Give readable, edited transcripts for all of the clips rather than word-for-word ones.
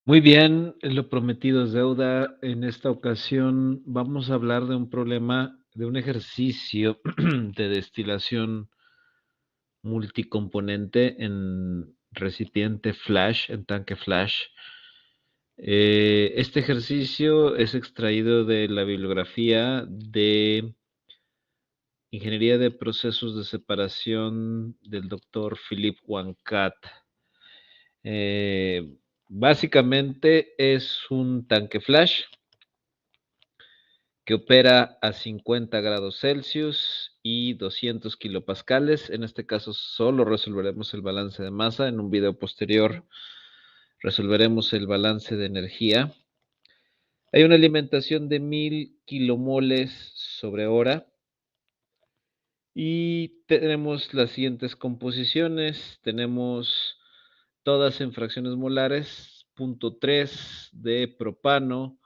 Muy bien, lo prometido es deuda. En esta ocasión vamos a hablar de un problema, de un ejercicio de destilación multicomponente en recipiente flash, en tanque flash. Este ejercicio es extraído de la bibliografía de Ingeniería de Procesos de Separación del doctor Philippe Wankat. Eh, Básicamente es un tanque flash que opera a 50 grados Celsius y 200 kilopascales. En este caso solo resolveremos el balance de masa. En un video posterior resolveremos el balance de energía. Hay una alimentación de 1000 kilomoles sobre hora. Y tenemos las siguientes composiciones. Tenemos todas en fracciones molares: 0.3 de propano,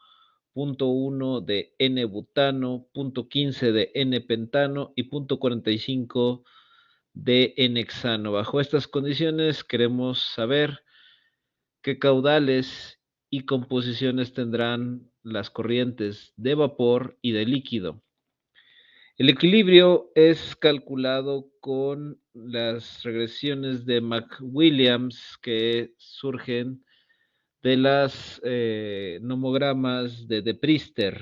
0.1 de N-butano, 0.15 de N-pentano y 0.45 de N-hexano. Bajo estas condiciones queremos saber qué caudales y composiciones tendrán las corrientes de vapor y de líquido. El equilibrio es calculado con las regresiones de McWilliams que surgen de las nomogramas de Priester.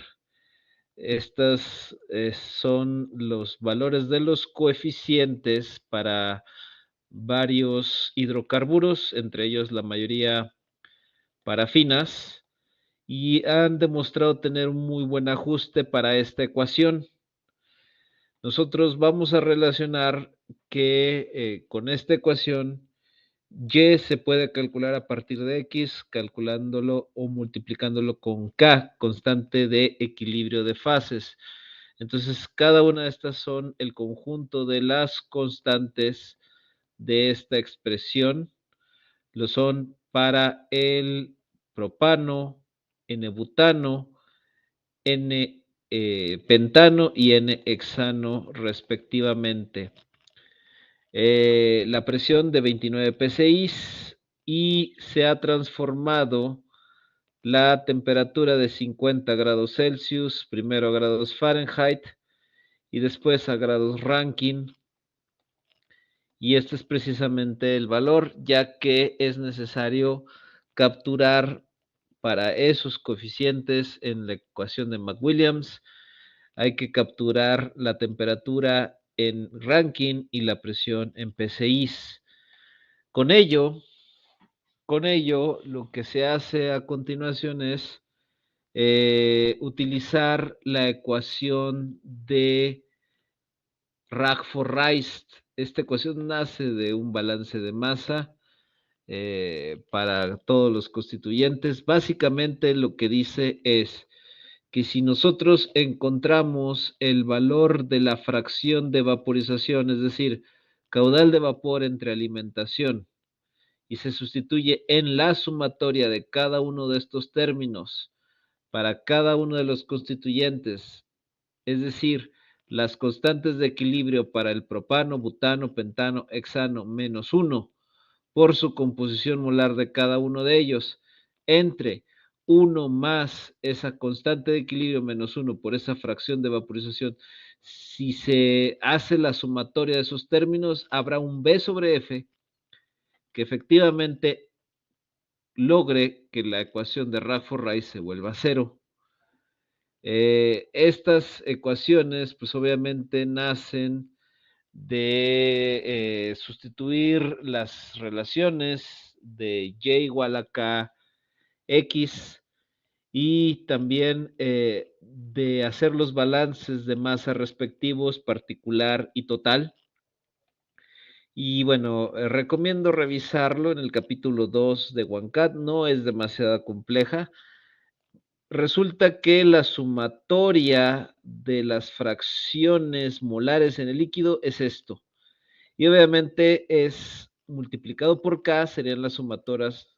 Estas son los valores de los coeficientes para varios hidrocarburos, entre ellos la mayoría parafinas, y han demostrado tener un muy buen ajuste para esta ecuación. Nosotros vamos a relacionar que con esta ecuación y se puede calcular a partir de X, calculándolo o multiplicándolo con K, constante de equilibrio de fases. Entonces, cada una de estas son el conjunto de las constantes de esta expresión. Lo son para el propano, N-butano, N-pentano y N-hexano respectivamente. La presión de 29 psi y se ha transformado la temperatura de 50 grados Celsius, primero a grados Fahrenheit y después a grados Rankine. Y este es precisamente el valor, ya que es necesario capturar para esos coeficientes en la ecuación de McWilliams. Hay que capturar la temperatura en Rankine y la presión en PSI. Con ello, lo que se hace a continuación es utilizar la ecuación de Radford-Rice. Esta ecuación nace de un balance de masa para todos los constituyentes. Básicamente lo que dice es que si nosotros encontramos el valor de la fracción de vaporización, es decir, caudal de vapor entre alimentación, y se sustituye en la sumatoria de cada uno de estos términos para cada uno de los constituyentes, es decir, las constantes de equilibrio para el propano, butano, pentano, hexano menos 1 por su composición molar de cada uno de ellos, entre 1 más esa constante de equilibrio menos 1 por esa fracción de vaporización. Si se hace la sumatoria de esos términos, habrá un B sobre F que efectivamente logre que la ecuación de Radford-Rice se vuelva cero. Estas ecuaciones, pues obviamente nacen de sustituir las relaciones de y igual a k x y también de hacer los balances de masa respectivos, particular y total. Y bueno, recomiendo revisarlo en el capítulo 2 de OneCat, no es demasiado compleja. Resulta que la sumatoria de las fracciones molares en el líquido es esto. Y obviamente es multiplicado por K, serían las sumatorias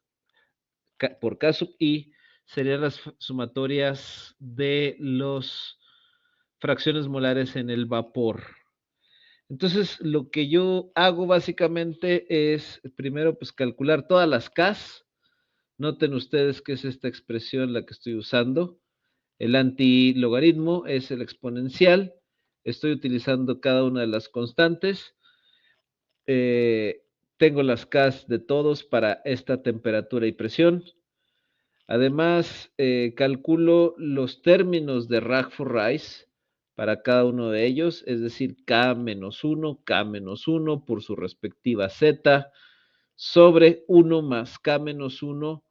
por K sub I, serían las sumatorias de las fracciones molares en el vapor. Entonces, lo que yo hago básicamente es primero pues calcular todas las Ks, Noten ustedes que es esta expresión la que estoy usando. El antilogaritmo es el exponencial. Estoy utilizando cada una de las constantes. Tengo las Ks de todos para esta temperatura y presión. Además, calculo los términos de Ragford-Rice para cada uno de ellos, es decir, K-1, K-1 por su respectiva Z, sobre 1 más K-1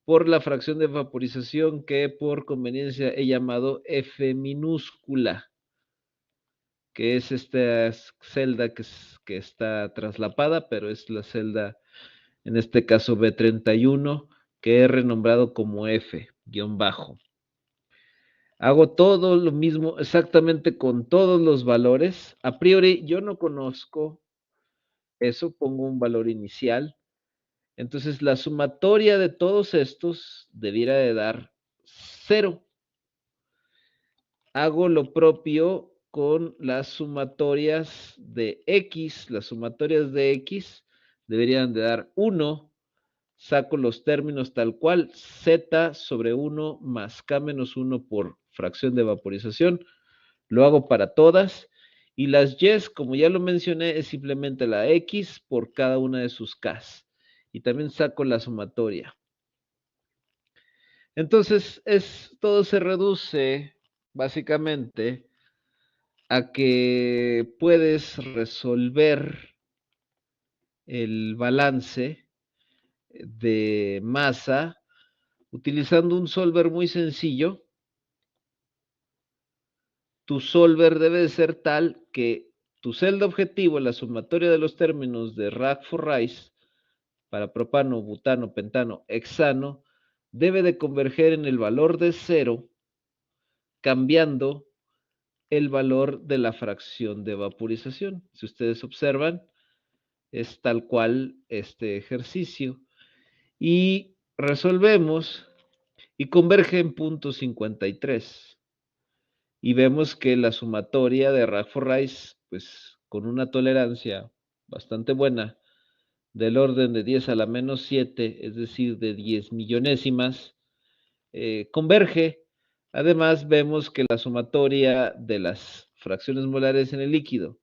por la fracción de vaporización que por conveniencia he llamado F minúscula, que es esta celda que está traslapada, pero es la celda, en este caso B31, que he renombrado como F, guión bajo. Hago todo lo mismo exactamente con todos los valores. A priori yo no conozco eso, pongo un valor inicial. Entonces la sumatoria de todos estos debiera de dar 0. Hago lo propio con las sumatorias de X. Las sumatorias de X deberían de dar 1. Saco los términos tal cual, Z sobre 1 más K menos 1 por fracción de vaporización. Lo hago para todas. Y las Y's, como ya lo mencioné, es simplemente la X por cada una de sus K's. Y también saco la sumatoria. Entonces, todo se reduce básicamente a que puedes resolver el balance de masa utilizando un solver muy sencillo. Tu solver debe de ser tal que tu celda objetivo, la sumatoria de los términos de Ragford-Rice para propano, butano, pentano, hexano, debe de converger en el valor de 0, cambiando el valor de la fracción de vaporización. Si ustedes observan, es tal cual este ejercicio. Y resolvemos y converge en punto 53. Y vemos que la sumatoria de Ragford-Rice, pues con una tolerancia bastante buena, del orden de 10 a la menos 7, es decir, de 10 millonésimas, converge. Además, vemos que la sumatoria de las fracciones molares en el líquido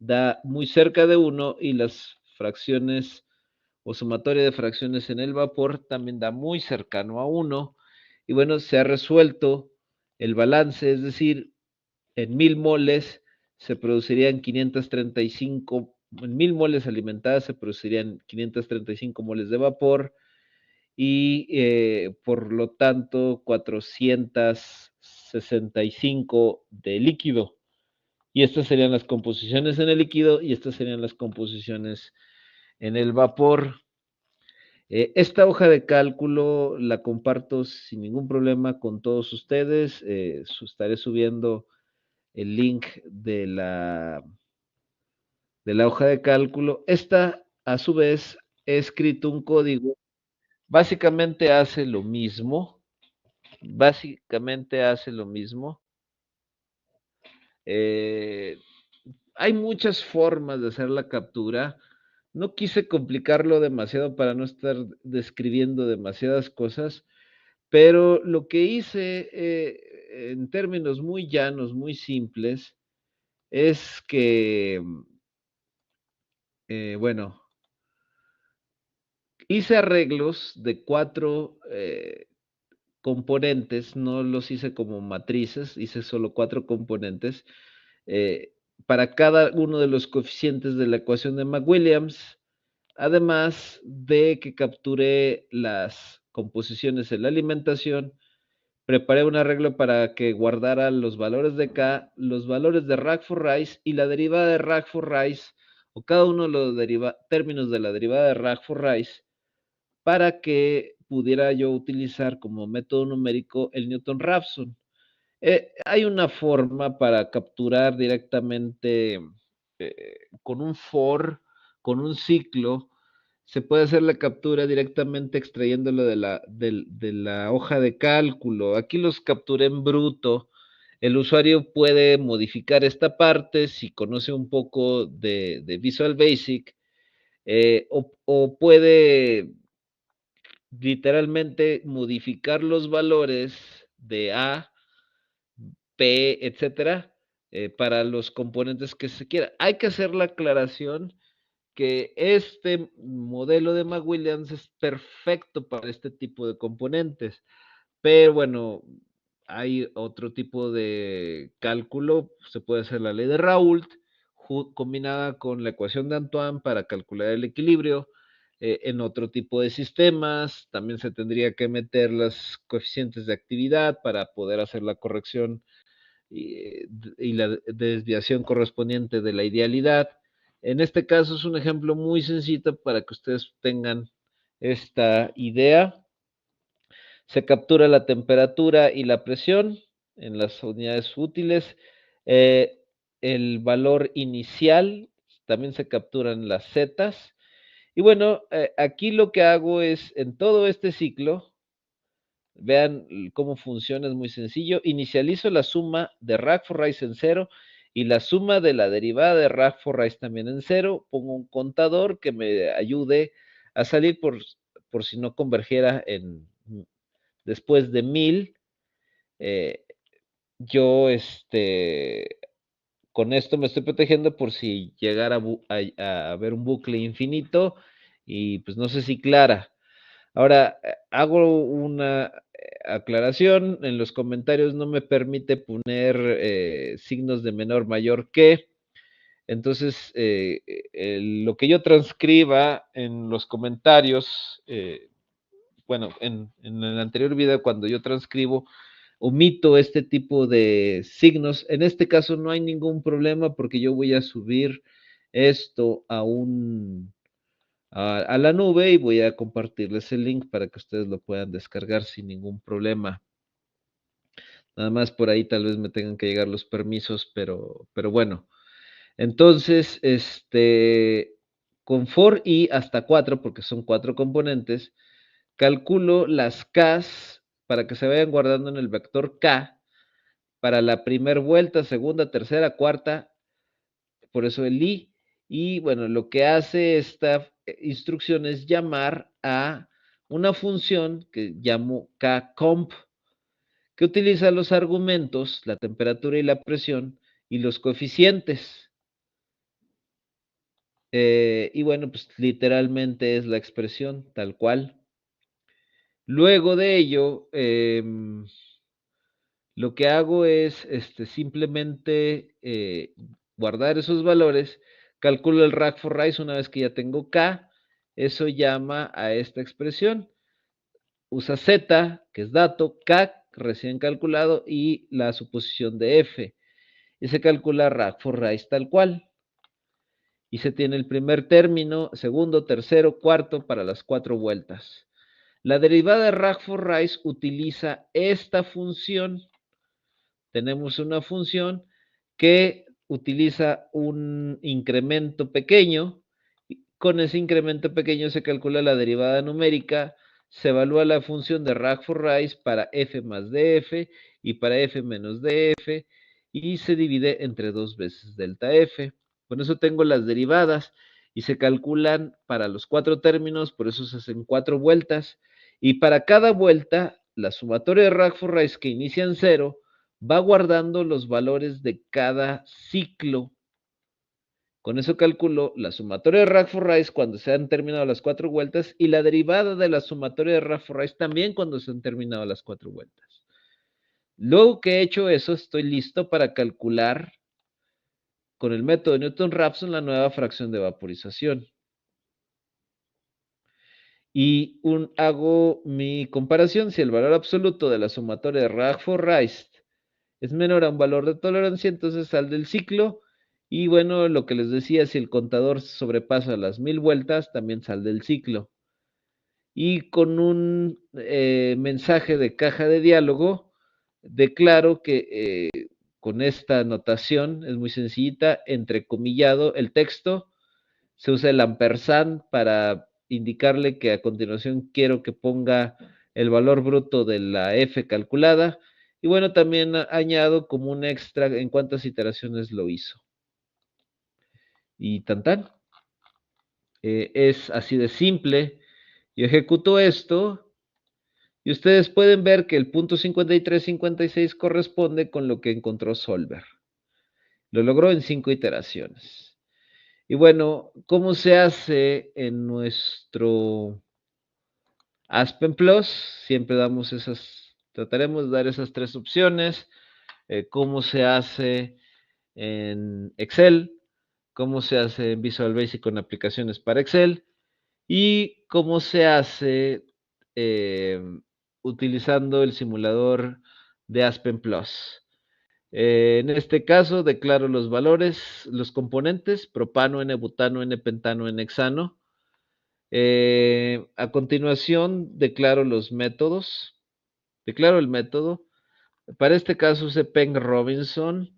da muy cerca de 1 y las fracciones o sumatoria de fracciones en el vapor también da muy cercano a 1. Y bueno, se ha resuelto el balance, es decir, en 1000 moles se producirían 535, en 1000 moles alimentadas se producirían 535 moles de vapor y por lo tanto 465 de líquido. Y estas serían las composiciones en el líquido y estas serían las composiciones en el vapor. Esta hoja de cálculo la comparto sin ningún problema con todos ustedes. Estaré subiendo el link de la hoja de cálculo. Esta, a su vez, he escrito un código. Básicamente hace lo mismo. Básicamente hace lo mismo. Hay muchas formas de hacer la captura. No quise complicarlo demasiado para no estar describiendo demasiadas cosas, pero lo que hice en términos muy llanos, muy simples, es que, bueno, hice arreglos de 4 componentes, no los hice como matrices, hice solo 4 componentes para cada uno de los coeficientes de la ecuación de McWilliams, además de que capturé las composiciones en la alimentación, preparé un arreglo para que guardara los valores de K, los valores de Ragford-Rice y la derivada de Ragford-Rice, o cada uno de los términos de la derivada de Ragford-Rice, para que pudiera yo utilizar como método numérico el Newton-Raphson. Hay una forma para capturar directamente con un for, con un ciclo, se puede hacer la captura directamente extrayéndolo de la hoja de cálculo. Aquí los capturé en bruto. El usuario puede modificar esta parte si conoce un poco de Visual Basic o puede literalmente modificar los valores de A, P, etcétera, para los componentes que se quiera. Hay que hacer la aclaración que este modelo de McWilliams es perfecto para este tipo de componentes, pero bueno, hay otro tipo de cálculo, se puede hacer la ley de Raoult combinada con la ecuación de Antoine para calcular el equilibrio. En otro tipo de sistemas también se tendría que meter los coeficientes de actividad para poder hacer la corrección y la desviación correspondiente de la idealidad. En este caso es un ejemplo muy sencillo para que ustedes tengan esta idea. Se captura la temperatura y la presión en las unidades útiles. Eh, el valor inicial también se capturan las zetas. Y bueno, aquí lo que hago es en todo este ciclo, vean cómo funciona, es muy sencillo. Inicializo la suma de RAG for Rice en cero y la suma de la derivada de RAG for Rice también en cero. Pongo un contador que me ayude a salir por si no convergiera en después de 1000. Eh, yo con esto me estoy protegiendo por si llegara a haber un bucle infinito y pues no sé si clara. Ahora, hago una aclaración, en los comentarios no me permite poner signos de menor mayor que, entonces lo que yo transcriba en los comentarios, bueno, en el anterior video cuando yo transcribo, omito este tipo de signos. En este caso no hay ningún problema porque yo voy a subir esto a la nube y voy a compartirles el link para que ustedes lo puedan descargar sin ningún problema. Nada más por ahí tal vez me tengan que llegar los permisos, pero bueno. Entonces, con for i hasta 4, porque son 4 componentes, calculo las Ks para que se vayan guardando en el vector K para la primera vuelta, segunda, tercera, cuarta, por eso el i. Y bueno, lo que hace esta instrucción es llamar a una función que llamo kcomp, que utiliza los argumentos, la temperatura y la presión, y los coeficientes. Y bueno, pues literalmente es la expresión tal cual. Luego de ello, lo que hago es simplemente guardar esos valores, calculo el RAG for Rice una vez que ya tengo K, eso llama a esta expresión, usa Z, que es dato, K, recién calculado, y la suposición de F, y se calcula RAG for Rice tal cual. Y se tiene el primer término, segundo, tercero, cuarto para las 4 vueltas. La derivada de RAG for Rice utiliza esta función. Tenemos una función que utiliza un incremento pequeño. Con ese incremento pequeño se calcula la derivada numérica, se evalúa la función de RAG for Rice para f más df y para f menos df y se divide entre 2 veces delta f. Con eso tengo las derivadas y se calculan para los 4 términos, por eso se hacen 4 vueltas. Y para cada vuelta, la sumatoria de RAG for Rice que inicia en 0 va guardando los valores de cada ciclo. Con eso calculo la sumatoria de RAG for Rice cuando se han terminado las 4 vueltas y la derivada de la sumatoria de RAG for Rice también cuando se han terminado las 4 vueltas. Luego que he hecho eso, estoy listo para calcular con el método de Newton-Raphson la nueva fracción de vaporización. Y hago mi comparación. Si el valor absoluto de la sumatoria de RAG for Rice es menor a un valor de tolerancia, entonces sal del ciclo. Y bueno, lo que les decía, si el contador sobrepasa las 1000 vueltas, también sal del ciclo. Y con un mensaje de caja de diálogo, declaro que con esta notación, es muy sencillita, entrecomillado el texto, se usa el ampersand para indicarle que a continuación quiero que ponga el valor bruto de la f calculada. Y bueno, también añado como un extra en cuántas iteraciones lo hizo. Y tan tan. Es así de simple. Yo ejecuto esto y ustedes pueden ver que el punto 5356 corresponde con lo que encontró Solver. Lo logró en 5 iteraciones. Y bueno, ¿cómo se hace en nuestro Aspen Plus? Siempre damos trataremos de dar esas 3 opciones. ¿Cómo se hace en Excel? ¿Cómo se hace en Visual Basic con aplicaciones para Excel? Y cómo se hace eh, utilizando el simulador de Aspen Plus. En este caso declaro los valores, los componentes, propano, N-butano, N-pentano, N-hexano. A continuación declaro los métodos. Declaro el método. Para este caso usé Peng Robinson.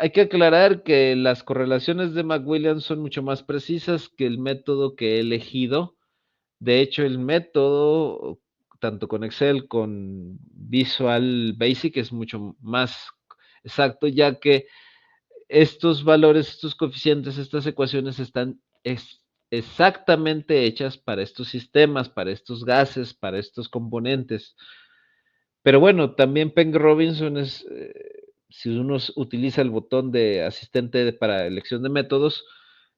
Hay que aclarar que las correlaciones de McWilliams son mucho más precisas que el método que he elegido. De hecho, el método, tanto con Excel, con Visual Basic, es mucho más exacto, ya que estos valores, estos coeficientes, estas ecuaciones están exactamente hechas para estos sistemas, para estos gases, para estos componentes. Pero bueno, también Peng Robinson es, si uno utiliza el botón de asistente para elección de métodos,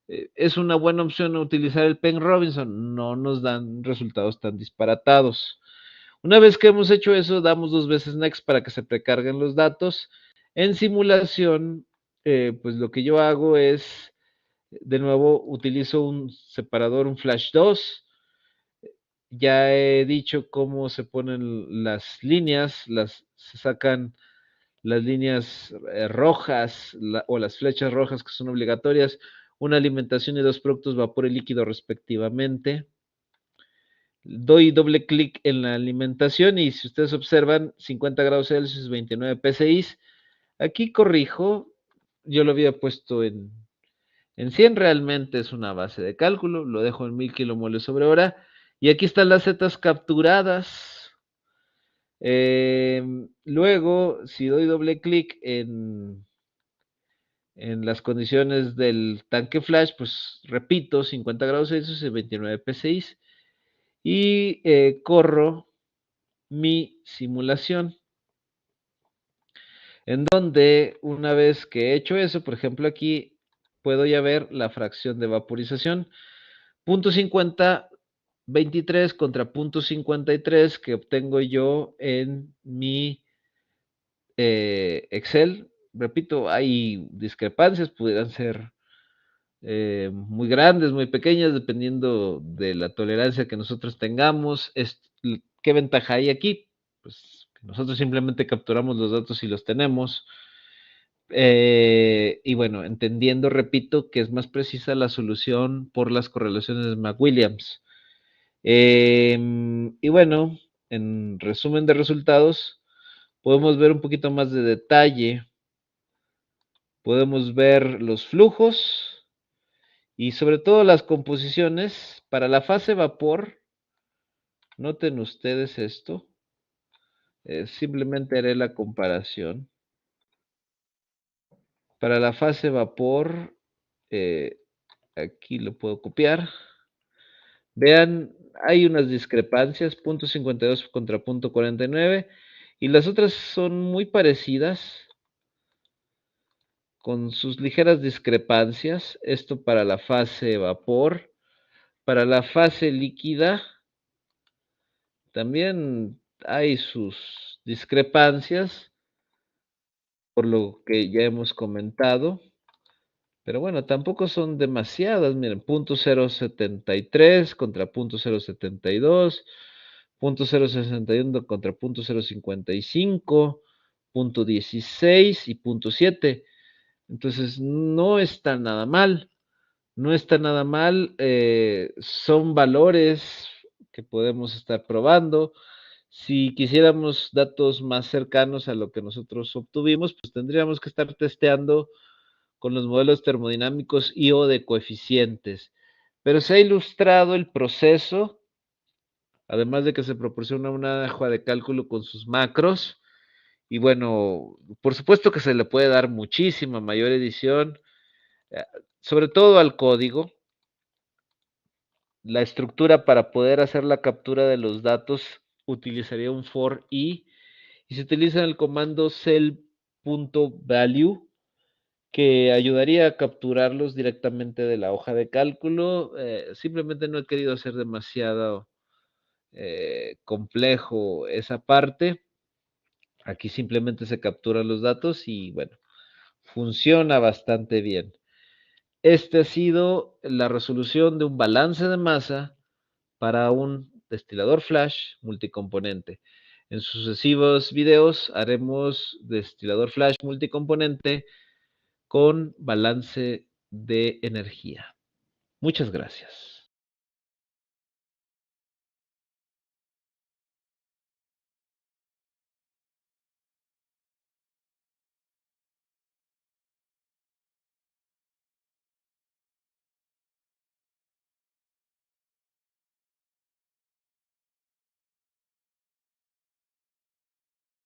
es una buena opción utilizar el Peng Robinson, no nos dan resultados tan disparatados. Una vez que hemos hecho eso, damos 2 veces Next para que se precarguen los datos. En simulación, pues lo que yo hago es, de nuevo, utilizo un separador, un Flash 2. Ya he dicho cómo se ponen las líneas, se sacan las líneas rojas o las flechas rojas que son obligatorias, una alimentación y 2 productos vapor y líquido respectivamente. Doy doble clic en la alimentación y si ustedes observan 50 grados Celsius, 29 PSI. Aquí corrijo, yo lo había puesto en 100, realmente es una base de cálculo, lo dejo en 1000 kilomoles sobre hora y aquí están las zetas capturadas. Luego, si doy doble clic en las condiciones del tanque flash, pues repito, 50 grados Celsius y 29 PSI y corro mi simulación, en donde una vez que he hecho eso, por ejemplo aquí puedo ya ver la fracción de vaporización, punto 50, 23 contra punto 53 que obtengo yo en mi Excel. Repito, hay discrepancias, pudieran ser muy grandes, muy pequeñas, dependiendo de la tolerancia que nosotros tengamos. ¿Qué ventaja hay aquí? Pues nosotros simplemente capturamos los datos y los tenemos. Y bueno, entendiendo, repito, que es más precisa la solución por las correlaciones de McWilliams. Y bueno, en resumen de resultados, podemos ver un poquito más de detalle. Podemos ver los flujos y sobre todo las composiciones. Para la fase vapor, noten ustedes esto. Simplemente haré la comparación. Para la fase vapor, aquí lo puedo copiar. Vean, hay unas discrepancias, punto 52 contra punto 49, y las otras son muy parecidas, con sus ligeras discrepancias. Esto para la fase vapor. Para la fase líquida, también hay sus discrepancias, por lo que ya hemos comentado. Pero bueno, tampoco son demasiadas. Miren, punto 0.73 contra punto 0.72, punto 0.61 contra punto 0.55, punto 16 y punto 7. Entonces, no está nada mal. No está nada mal. Son valores que podemos estar probando. Si quisiéramos datos más cercanos a lo que nosotros obtuvimos, pues tendríamos que estar testeando con los modelos termodinámicos y o de coeficientes. Pero se ha ilustrado el proceso, además de que se proporciona una hoja de cálculo con sus macros. Y bueno, por supuesto que se le puede dar muchísima mayor edición, eh, sobre todo al código. La estructura para poder hacer la captura de los datos utilizaría un for i y se utiliza el comando cell.value que ayudaría a capturarlos directamente de la hoja de cálculo. Simplemente no he querido hacer demasiado complejo esa parte. Aquí simplemente se capturan los datos y bueno, funciona bastante bien. Este ha sido la resolución de un balance de masa para un destilador flash multicomponente. En sucesivos videos haremos destilador flash multicomponente con balance de energía. Muchas gracias.